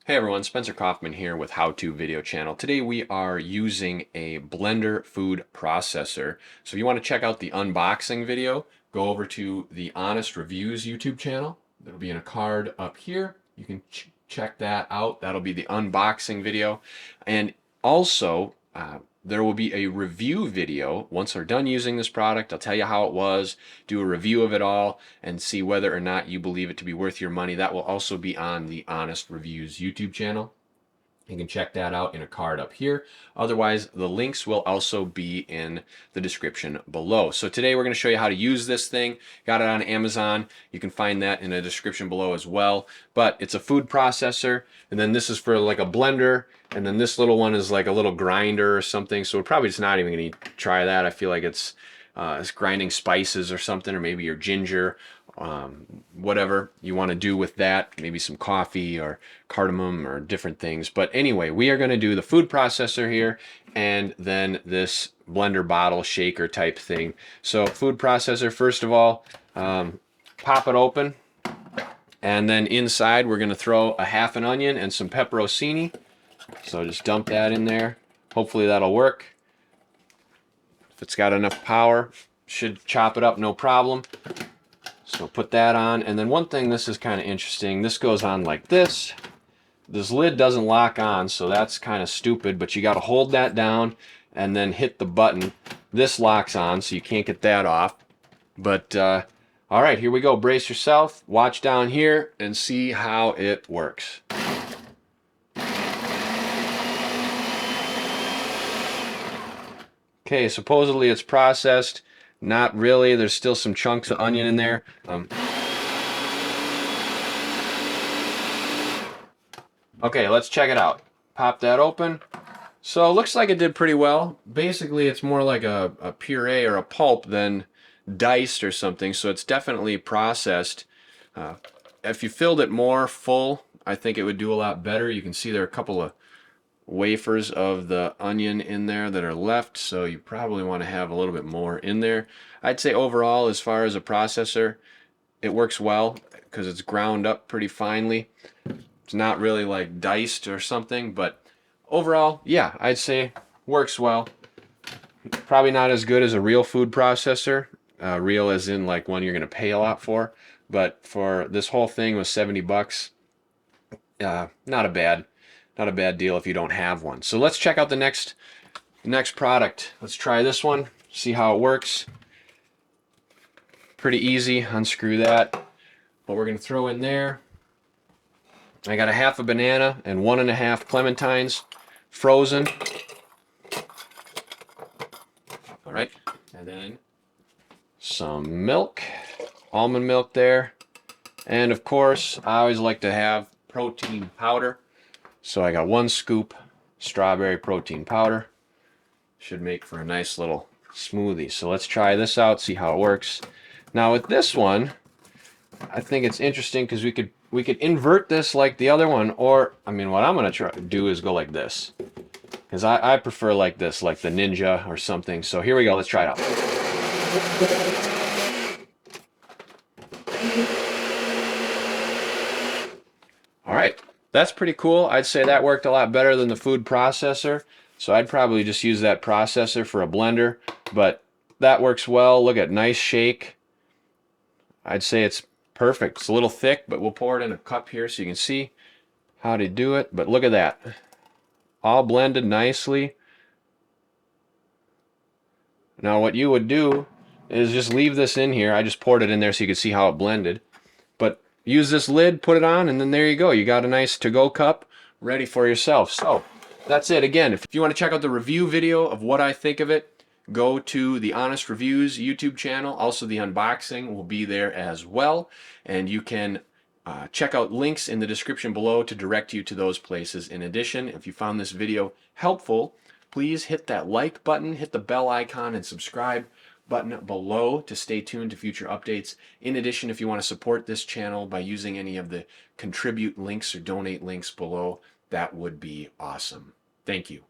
Hey everyone, Spencer Kaufman here with How To Video Channel. Today we are using a blender food processor. So if you want to check out the unboxing video, go over to the Honest Reviews YouTube channel. It'll be in a card up here. You can check that out. That'll be the unboxing video. And also, there will be a review video once we're done using this product. I'll tell you how it was, do a review of it all, and see whether or not you believe it to be worth your money. That will also be on the Honest Reviews YouTube channel. You can check that out in a card up here. Otherwise, the links will also be in the description below. So today we're going to show you how to use this thing. Got it on Amazon. You can find that in the description below as well. But it's a food processor, and then this is for like a blender, and then this little one is like a little grinder or something. So we're probably just not even going to try that. I feel like it's grinding spices or something, or maybe your ginger, whatever you want to do with that, maybe some coffee or cardamom or different things. But anyway, we are going to do the food processor here and then this blender bottle shaker type thing. So food processor, first of all, pop it open, and then inside we're going to throw a half an onion and some pepperoni. So just dump that in there. Hopefully that'll work. If it's got enough power, should chop it up no problem. So put that on, and then one thing, this is kind of interesting, this goes on like this. This lid doesn't lock on, so that's kind of stupid, but you got to hold that down and then hit the button. This locks on, so you can't get that off. But all right, here we go. Brace yourself, watch down here and see how it works. Okay, supposedly it's processed. Not really. There's still some chunks of onion in there. Okay, let's check it out. Pop that open. So it looks like it did pretty well. Basically, it's more like a puree or a pulp than diced or something, so it's definitely processed. If you filled it more full, I think it would do a lot better. You can see there are a couple of wafers of the onion in there that are left, so you probably want to have a little bit more in there. I'd say overall, as far as a processor, it works well because it's ground up pretty finely. It's not really like diced or something, but overall, yeah, I'd say works well. Probably not as good as a real food processor, real as in like one you're going to pay a lot for, but for this whole thing was 70 bucks. Not a bad deal if you don't have one. So let's check out the next product. Let's try this one, see how it works. Pretty easy. Unscrew that. What we're going to throw in there, I got a half a banana and 1.5 clementines, frozen. All right, and then some milk, almond milk there, and of course I always like to have protein powder. So I got 1 scoop strawberry protein powder. Should make for a nice little smoothie. So let's try this out, see how it works. Now with this one, I think it's interesting because we could invert this like the other one, or I mean, what I'm gonna try to do is go like this, because I prefer like this, like the Ninja or something. So here we go. Let's try it out. All right. That's pretty cool. I'd say that worked a lot better than the food processor. So I'd probably just use that processor for a blender, but that works well. Look at nice shake. I'd say it's perfect. It's a little thick, but we'll pour it in a cup here so you can see how to do it. But look at that. All blended nicely. Now what you would do is just leave this in here. I just poured it in there so you can see how it blended. But use this lid, put it on, and then there you go. You got a nice to-go cup ready for yourself. So that's it. Again, if you want to check out the review video of what I think of it, go to the Honest Reviews YouTube channel. Also, the unboxing will be there as well. And you can check out links in the description below to direct you to those places. In addition, if you found this video helpful, please hit that like button, hit the bell icon, and subscribe button below to stay tuned to future updates. In addition, if you want to support this channel by using any of the contribute links or donate links below, that would be awesome. Thank you.